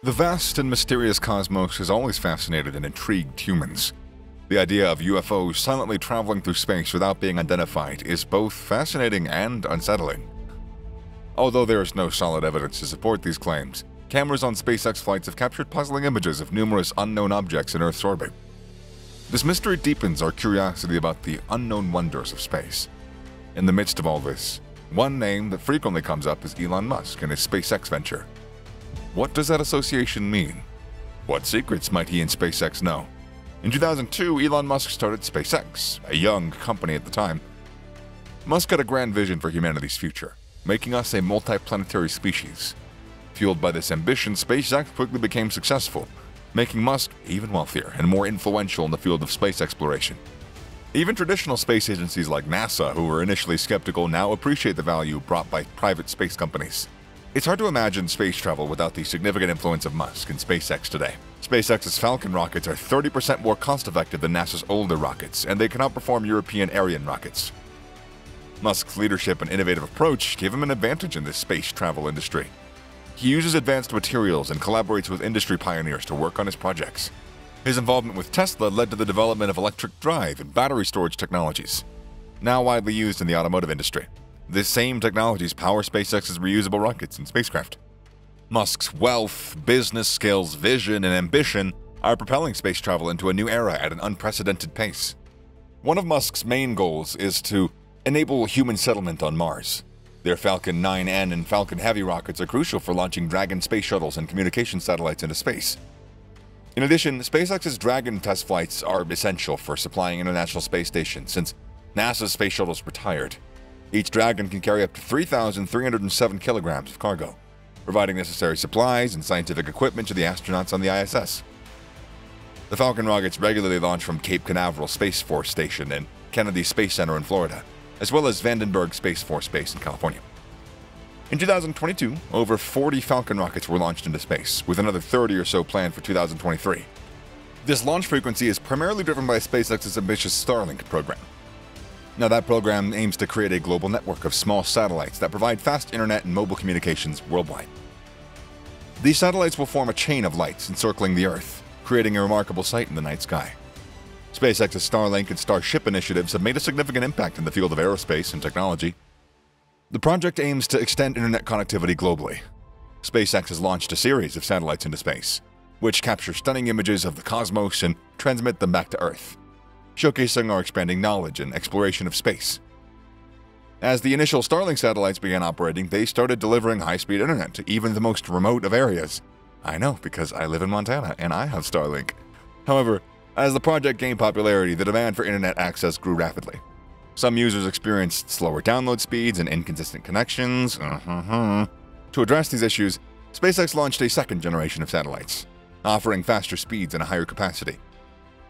The vast and mysterious cosmos has always fascinated and intrigued humans. The idea of UFOs silently traveling through space without being identified is both fascinating and unsettling. Although there is no solid evidence to support these claims, cameras on SpaceX flights have captured puzzling images of numerous unknown objects in Earth's orbit. This mystery deepens our curiosity about the unknown wonders of space. In the midst of all this, one name that frequently comes up is Elon Musk and his SpaceX venture. What does that association mean? What secrets might he and SpaceX know? In 2002, Elon Musk started SpaceX, a young company at the time. Musk had a grand vision for humanity's future, making us a multi-planetary species. Fueled by this ambition, SpaceX quickly became successful, making Musk even wealthier and more influential in the field of space exploration. Even traditional space agencies like NASA, who were initially skeptical, now appreciate the value brought by private space companies. It's hard to imagine space travel without the significant influence of Musk and SpaceX today. SpaceX's Falcon rockets are 30% more cost-effective than NASA's older rockets, and they can outperform European Ariane rockets. Musk's leadership and innovative approach gave him an advantage in this space travel industry. He uses advanced materials and collaborates with industry pioneers to work on his projects. His involvement with Tesla led to the development of electric drive and battery storage technologies, now widely used in the automotive industry. These same technologies power SpaceX's reusable rockets and spacecraft. Musk's wealth, business skills, vision, and ambition are propelling space travel into a new era at an unprecedented pace. One of Musk's main goals is to enable human settlement on Mars. Their Falcon 9N and Falcon Heavy rockets are crucial for launching Dragon space shuttles and communication satellites into space. In addition, SpaceX's Dragon test flights are essential for supplying International Space Station since NASA's space shuttles retired. Each Dragon can carry up to 3,307 kilograms of cargo, providing necessary supplies and scientific equipment to the astronauts on the ISS. The Falcon rockets regularly launch from Cape Canaveral Space Force Station and Kennedy Space Center in Florida, as well as Vandenberg Space Force Base in California. In 2022, over 40 Falcon rockets were launched into space, with another 30 or so planned for 2023. This launch frequency is primarily driven by SpaceX's ambitious Starlink program. Now, that program aims to create a global network of small satellites that provide fast internet and mobile communications worldwide. These satellites will form a chain of lights encircling the Earth, creating a remarkable sight in the night sky. SpaceX's Starlink and Starship initiatives have made a significant impact in the field of aerospace and technology. The project aims to extend internet connectivity globally. SpaceX has launched a series of satellites into space, which capture stunning images of the cosmos and transmit them back to Earth, showcasing our expanding knowledge and exploration of space. As the initial Starlink satellites began operating, they started delivering high-speed internet to even the most remote of areas. I know, because I live in Montana and I have Starlink. However, as the project gained popularity, the demand for internet access grew rapidly. Some users experienced slower download speeds and inconsistent connections. To address these issues, SpaceX launched a second generation of satellites, offering faster speeds and a higher capacity.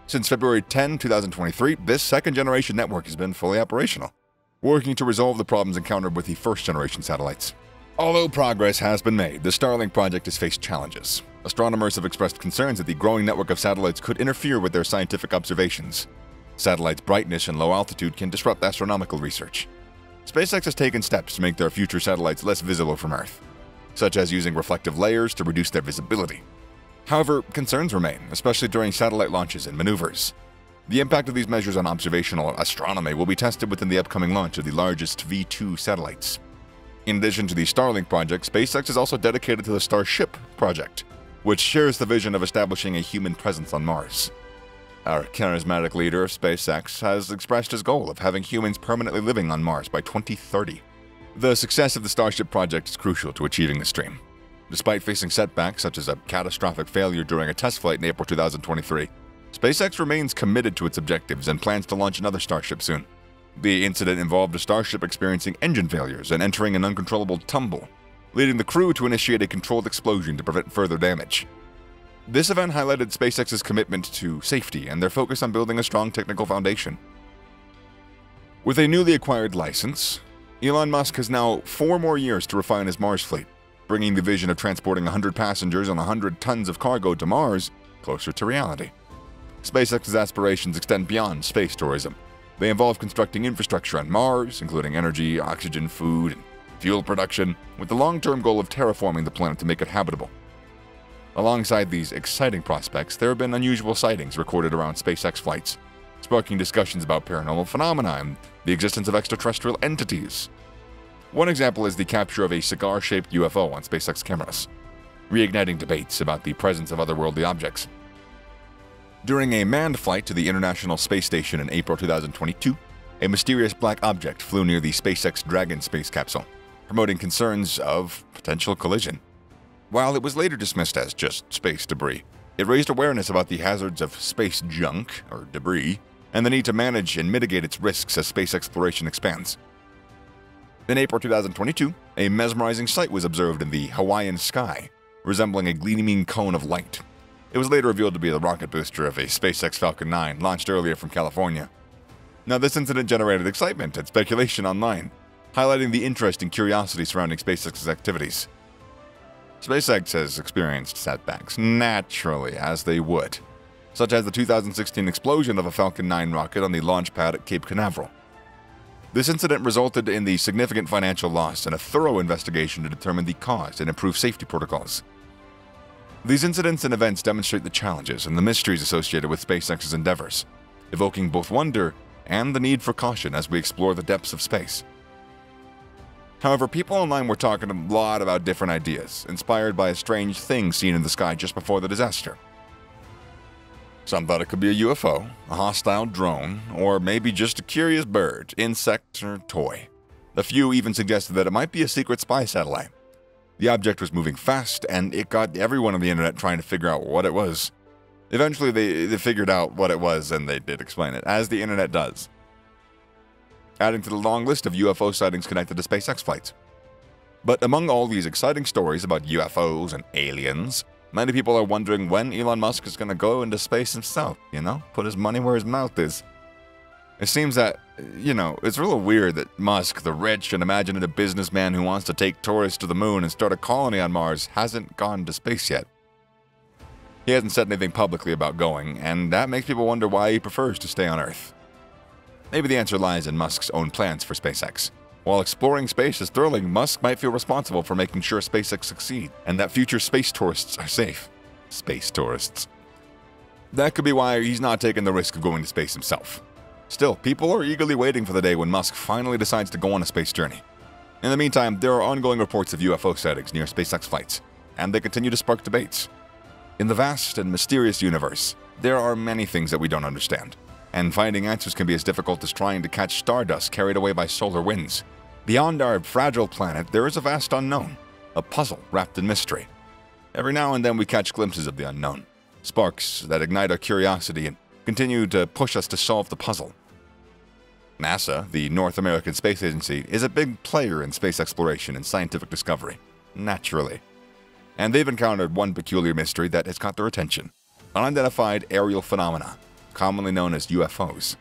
Since February 10, 2023, this second-generation network has been fully operational, working to resolve the problems encountered with the first-generation satellites. Although progress has been made, the Starlink project has faced challenges. Astronomers have expressed concerns that the growing network of satellites could interfere with their scientific observations. Satellites' brightness and low altitude can disrupt astronomical research. SpaceX has taken steps to make their future satellites less visible from Earth, such as using reflective layers to reduce their visibility. However, concerns remain, especially during satellite launches and maneuvers. The impact of these measures on observational astronomy will be tested within the upcoming launch of the largest V2 satellites. In addition to the Starlink project, SpaceX is also dedicated to the Starship project, which shares the vision of establishing a human presence on Mars. Our charismatic leader of SpaceX has expressed his goal of having humans permanently living on Mars by 2030. The success of the Starship project is crucial to achieving this dream. Despite facing setbacks such as a catastrophic failure during a test flight in April 2023, SpaceX remains committed to its objectives and plans to launch another Starship soon. The incident involved a Starship experiencing engine failures and entering an uncontrollable tumble, leading the crew to initiate a controlled explosion to prevent further damage. This event highlighted SpaceX's commitment to safety and their focus on building a strong technical foundation. With a newly acquired license, Elon Musk has now 4 more years to refine his Mars fleet, bringing the vision of transporting 100 passengers and 100 tons of cargo to Mars closer to reality. SpaceX's aspirations extend beyond space tourism. They involve constructing infrastructure on Mars, including energy, oxygen, food, and fuel production, with the long-term goal of terraforming the planet to make it habitable. Alongside these exciting prospects, there have been unusual sightings recorded around SpaceX flights, sparking discussions about paranormal phenomena and the existence of extraterrestrial entities. One example is the capture of a cigar-shaped UFO on SpaceX cameras, reigniting debates about the presence of otherworldly objects. During a manned flight to the International Space Station in April 2022, a mysterious black object flew near the SpaceX Dragon space capsule, promoting concerns of potential collision. While it was later dismissed as just space debris, it raised awareness about the hazards of space junk, or debris, and the need to manage and mitigate its risks as space exploration expands. In April 2022, a mesmerizing sight was observed in the Hawaiian sky, resembling a gleaming cone of light. It was later revealed to be the rocket booster of a SpaceX Falcon 9 launched earlier from California. Now, this incident generated excitement and speculation online, highlighting the interest and curiosity surrounding SpaceX's activities. SpaceX has experienced setbacks, naturally, as they would, such as the 2016 explosion of a Falcon 9 rocket on the launch pad at Cape Canaveral. This incident resulted in the significant financial loss and a thorough investigation to determine the cause and improve safety protocols. These incidents and events demonstrate the challenges and the mysteries associated with SpaceX's endeavors, evoking both wonder and the need for caution as we explore the depths of space. However, people online were talking a lot about different ideas, inspired by a strange thing seen in the sky just before the disaster. Some thought it could be a UFO, a hostile drone, or maybe just a curious bird, insect, or toy. A few even suggested that it might be a secret spy satellite. The object was moving fast, and it got everyone on the internet trying to figure out what it was. Eventually, they figured out what it was, and they did explain it, as the internet does, adding to the long list of UFO sightings connected to SpaceX flights. But among all these exciting stories about UFOs and aliens, many people are wondering when Elon Musk is going to go into space himself, put his money where his mouth is. It seems that, it's really weird that Musk, the rich and imaginative businessman who wants to take tourists to the moon and start a colony on Mars, hasn't gone to space yet. He hasn't said anything publicly about going, and that makes people wonder why he prefers to stay on Earth. Maybe the answer lies in Musk's own plans for SpaceX. While exploring space is thrilling, Musk might feel responsible for making sure SpaceX succeed and that future space tourists are safe. Space tourists. That could be why he's not taking the risk of going to space himself. Still, people are eagerly waiting for the day when Musk finally decides to go on a space journey. In the meantime, there are ongoing reports of UFO sightings near SpaceX flights, and they continue to spark debates. In the vast and mysterious universe, there are many things that we don't understand, and finding answers can be as difficult as trying to catch stardust carried away by solar winds. Beyond our fragile planet, there is a vast unknown, a puzzle wrapped in mystery. Every now and then we catch glimpses of the unknown, sparks that ignite our curiosity and continue to push us to solve the puzzle. NASA, the North American Space Agency, is a big player in space exploration and scientific discovery, naturally. And they've encountered one peculiar mystery that has caught their attention: unidentified aerial phenomena, commonly known as UFOs.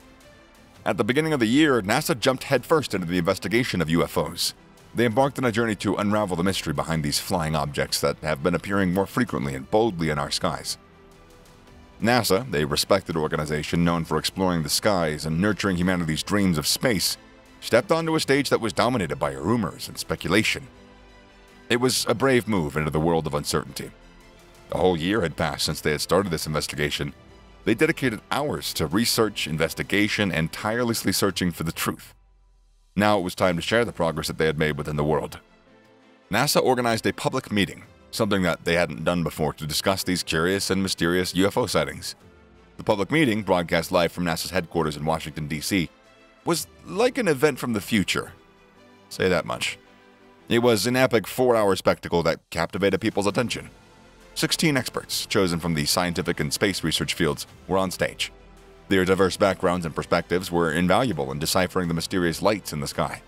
At the beginning of the year, NASA jumped headfirst into the investigation of UFOs. They embarked on a journey to unravel the mystery behind these flying objects that have been appearing more frequently and boldly in our skies. NASA, a respected organization known for exploring the skies and nurturing humanity's dreams of space, stepped onto a stage that was dominated by rumors and speculation. It was a brave move into the world of uncertainty. A whole year had passed since they had started this investigation. They dedicated hours to research, investigation, and tirelessly searching for the truth. Now it was time to share the progress that they had made within the world. NASA organized a public meeting, something that they hadn't done before, to discuss these curious and mysterious UFO sightings. The public meeting, broadcast live from NASA's headquarters in Washington, D.C., was like an event from the future. Say that much. It was an epic 4-hour spectacle that captivated people's attention. 16 experts, chosen from the scientific and space research fields, were on stage. Their diverse backgrounds and perspectives were invaluable in deciphering the mysterious lights in the sky.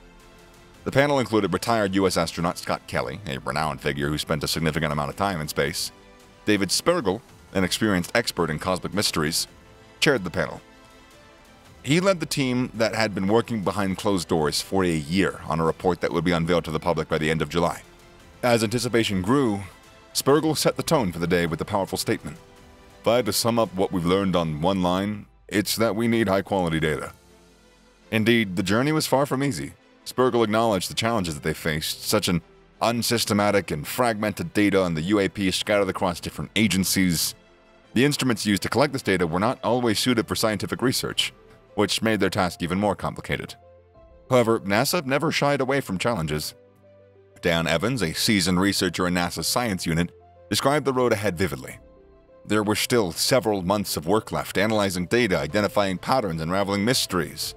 The panel included retired U.S. astronaut Scott Kelly, a renowned figure who spent a significant amount of time in space. David Spergel, an experienced expert in cosmic mysteries, chaired the panel. He led the team that had been working behind closed doors for a year on a report that would be unveiled to the public by the end of July. As anticipation grew, Spergel set the tone for the day with a powerful statement. If I had to sum up what we've learned on one line, it's that we need high-quality data. Indeed, the journey was far from easy. Spergel acknowledged the challenges that they faced, such as unsystematic and fragmented data on the UAP scattered across different agencies. The instruments used to collect this data were not always suited for scientific research, which made their task even more complicated. However, NASA never shied away from challenges. Dan Evans, a seasoned researcher in NASA's science unit, described the road ahead vividly. There were still several months of work left, analyzing data, identifying patterns, unraveling mysteries.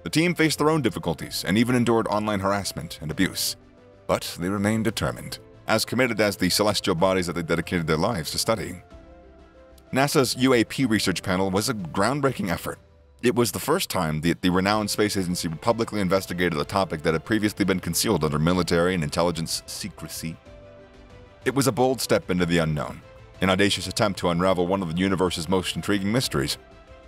The team faced their own difficulties and even endured online harassment and abuse. But they remained determined, as committed as the celestial bodies that they dedicated their lives to studying. NASA's UAP research panel was a groundbreaking effort. It was the first time that the renowned space agency publicly investigated a topic that had previously been concealed under military and intelligence secrecy. It was a bold step into the unknown, an audacious attempt to unravel one of the universe's most intriguing mysteries.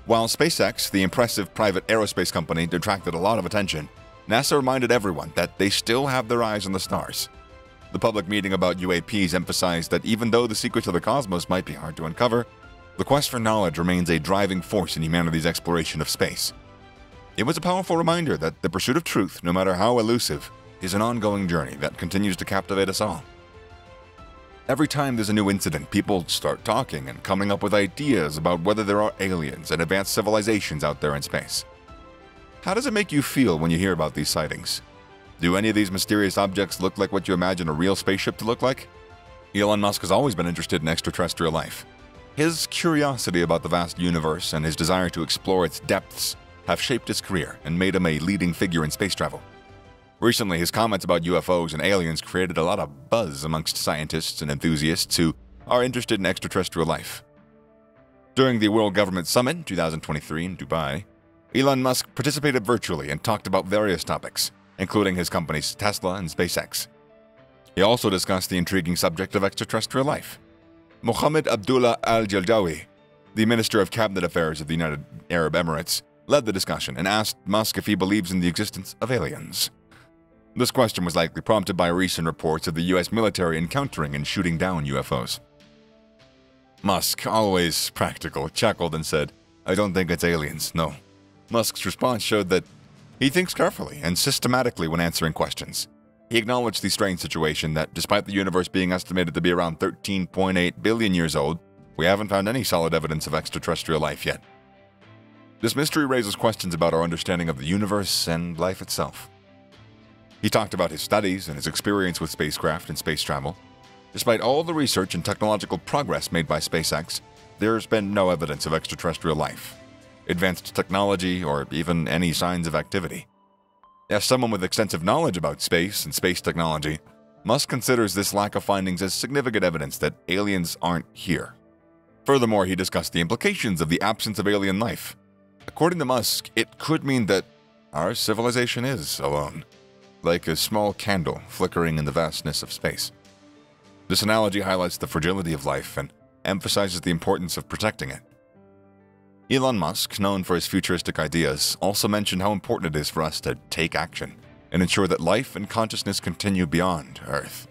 While SpaceX, the impressive private aerospace company, attracted a lot of attention, NASA reminded everyone that they still have their eyes on the stars. The public meeting about UAPs emphasized that even though the secrets of the cosmos might be hard to uncover, the quest for knowledge remains a driving force in humanity's exploration of space. It was a powerful reminder that the pursuit of truth, no matter how elusive, is an ongoing journey that continues to captivate us all. Every time there's a new incident, people start talking and coming up with ideas about whether there are aliens and advanced civilizations out there in space. How does it make you feel when you hear about these sightings? Do any of these mysterious objects look like what you imagine a real spaceship to look like? Elon Musk has always been interested in extraterrestrial life. His curiosity about the vast universe and his desire to explore its depths have shaped his career and made him a leading figure in space travel. Recently, his comments about UFOs and aliens created a lot of buzz amongst scientists and enthusiasts who are interested in extraterrestrial life. During the World Government Summit in 2023 in Dubai, Elon Musk participated virtually and talked about various topics, including his companies Tesla and SpaceX. He also discussed the intriguing subject of extraterrestrial life. Mohammed Abdullah Al-Jaldawi, the Minister of Cabinet Affairs of the United Arab Emirates, led the discussion and asked Musk if he believes in the existence of aliens. This question was likely prompted by recent reports of the US military encountering and shooting down UFOs. Musk, always practical, chuckled and said, "I don't think it's aliens, no." Musk's response showed that he thinks carefully and systematically when answering questions. He acknowledged the strange situation that, despite the universe being estimated to be around 13.8 billion years old, we haven't found any solid evidence of extraterrestrial life yet. This mystery raises questions about our understanding of the universe and life itself. He talked about his studies and his experience with spacecraft and space travel. Despite all the research and technological progress made by SpaceX, there's been no evidence of extraterrestrial life, advanced technology, or even any signs of activity. As someone with extensive knowledge about space and space technology, Musk considers this lack of findings as significant evidence that aliens aren't here. Furthermore, he discussed the implications of the absence of alien life. According to Musk, it could mean that our civilization is alone, like a small candle flickering in the vastness of space. This analogy highlights the fragility of life and emphasizes the importance of protecting it. Elon Musk, known for his futuristic ideas, also mentioned how important it is for us to take action and ensure that life and consciousness continue beyond Earth.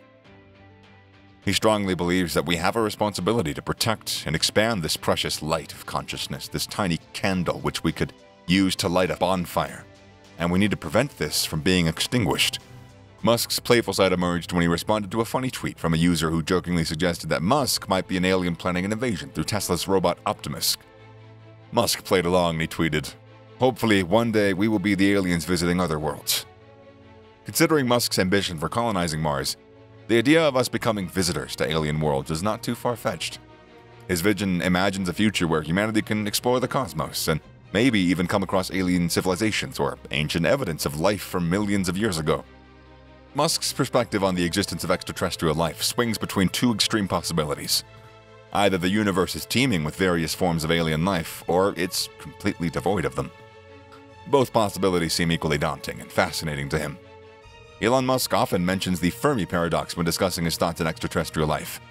He strongly believes that we have a responsibility to protect and expand this precious light of consciousness, this tiny candle which we could use to light a bonfire, and we need to prevent this from being extinguished. Musk's playful side emerged when he responded to a funny tweet from a user who jokingly suggested that Musk might be an alien planning an invasion through Tesla's robot Optimus. Musk played along and he tweeted, "Hopefully, one day we will be the aliens visiting other worlds." Considering Musk's ambition for colonizing Mars, the idea of us becoming visitors to alien worlds is not too far-fetched. His vision imagines a future where humanity can explore the cosmos and maybe even come across alien civilizations or ancient evidence of life from millions of years ago. Musk's perspective on the existence of extraterrestrial life swings between two extreme possibilities. Either the universe is teeming with various forms of alien life, or it's completely devoid of them. Both possibilities seem equally daunting and fascinating to him. Elon Musk often mentions the Fermi paradox when discussing his thoughts on extraterrestrial life.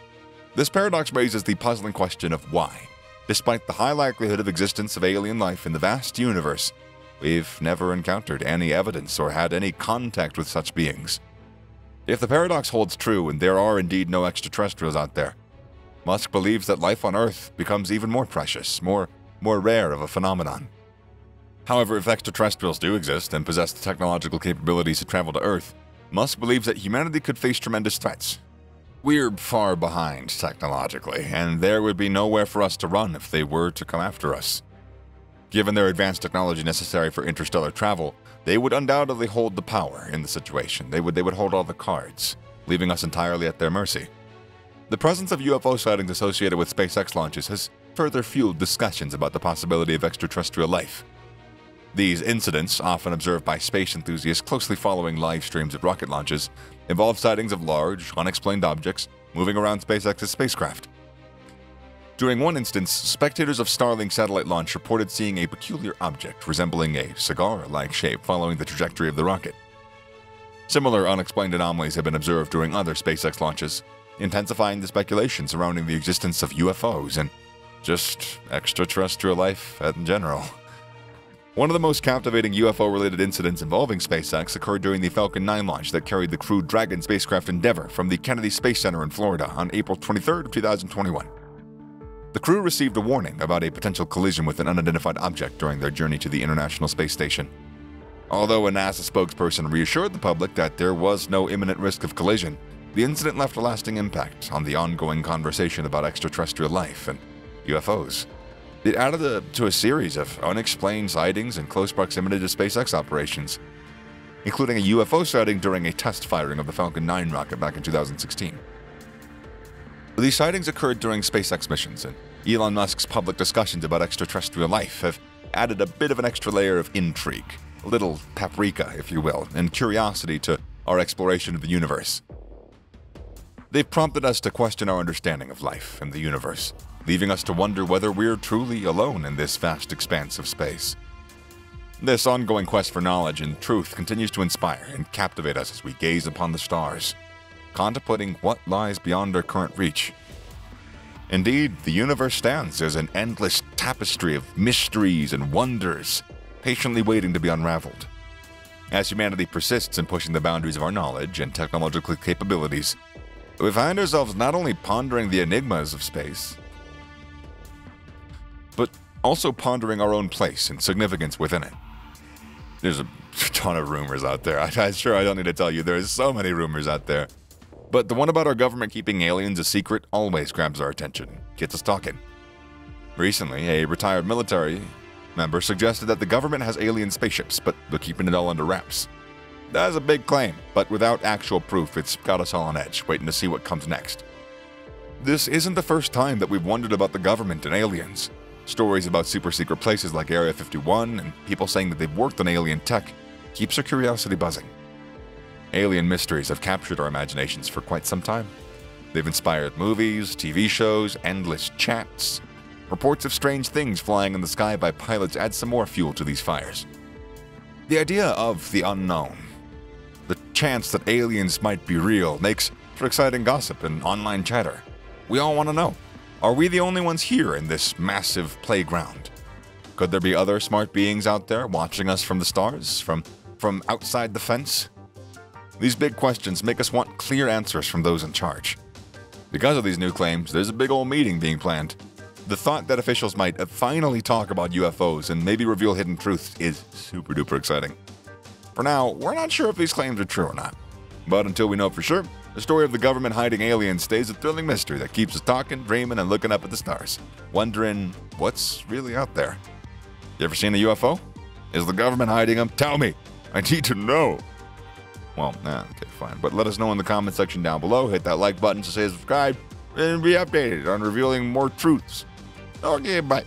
This paradox raises the puzzling question of why, despite the high likelihood of existence of alien life in the vast universe, we've never encountered any evidence or had any contact with such beings. If the paradox holds true and there are indeed no extraterrestrials out there, Musk believes that life on Earth becomes even more precious, more rare of a phenomenon. However, if extraterrestrials do exist and possess the technological capabilities to travel to Earth, Musk believes that humanity could face tremendous threats. We're far behind technologically, and there would be nowhere for us to run if they were to come after us. Given their advanced technology necessary for interstellar travel, they would undoubtedly hold the power in the situation. They would hold all the cards, leaving us entirely at their mercy. The presence of UFO sightings associated with SpaceX launches has further fueled discussions about the possibility of extraterrestrial life. These incidents, often observed by space enthusiasts closely following live streams of rocket launches, involve sightings of large, unexplained objects moving around SpaceX's spacecraft. During one instance, spectators of Starlink satellite launch reported seeing a peculiar object resembling a cigar-like shape following the trajectory of the rocket. Similar unexplained anomalies have been observed during other SpaceX launches, intensifying the speculation surrounding the existence of UFOs and just extraterrestrial life in general. One of the most captivating UFO-related incidents involving SpaceX occurred during the Falcon 9 launch that carried the crewed Dragon spacecraft Endeavour from the Kennedy Space Center in Florida on April 23, 2021. The crew received a warning about a potential collision with an unidentified object during their journey to the International Space Station. Although a NASA spokesperson reassured the public that there was no imminent risk of collision, the incident left a lasting impact on the ongoing conversation about extraterrestrial life and UFOs. It added to a series of unexplained sightings in close proximity to SpaceX operations, including a UFO sighting during a test firing of the Falcon 9 rocket back in 2016. These sightings occurred during SpaceX missions, and Elon Musk's public discussions about extraterrestrial life have added a bit of an extra layer of intrigue, a little paprika, if you will, and curiosity to our exploration of the universe. They've prompted us to question our understanding of life and the universe, leaving us to wonder whether we're truly alone in this vast expanse of space. This ongoing quest for knowledge and truth continues to inspire and captivate us as we gaze upon the stars, contemplating what lies beyond our current reach. Indeed, the universe stands as an endless tapestry of mysteries and wonders, patiently waiting to be unraveled. As humanity persists in pushing the boundaries of our knowledge and technological capabilities, we find ourselves not only pondering the enigmas of space, but also pondering our own place and significance within it. There's a ton of rumors out there. I'm sure I don't need to tell you, there's so many rumors out there. But the one about our government keeping aliens a secret always grabs our attention, gets us talking. Recently, a retired military member suggested that the government has alien spaceships, but they're keeping it all under wraps. That's a big claim, but without actual proof, it's got us all on edge, waiting to see what comes next. This isn't the first time that we've wondered about the government and aliens. Stories about super-secret places like Area 51 and people saying that they've worked on alien tech keeps our curiosity buzzing. Alien mysteries have captured our imaginations for quite some time. They've inspired movies, TV shows, endless chats. Reports of strange things flying in the sky by pilots add some more fuel to these fires. The idea of the unknown, the chance that aliens might be real, makes for exciting gossip and online chatter. We all want to know. Are we the only ones here in this massive playground? Could there be other smart beings out there watching us from the stars, from outside the fence? These big questions make us want clear answers from those in charge. Because of these new claims, there's a big old meeting being planned. The thought that officials might finally talk about UFOs and maybe reveal hidden truths is super duper exciting. For now, we're not sure if these claims are true or not. But until we know for sure, the story of the government hiding aliens stays a thrilling mystery that keeps us talking, dreaming, and looking up at the stars, wondering what's really out there. You ever seen a UFO? Is the government hiding them? Tell me! I need to know! Well, okay, fine. But let us know in the comment section down below. Hit that like button to say subscribe and be updated on revealing more truths. Okay, bye.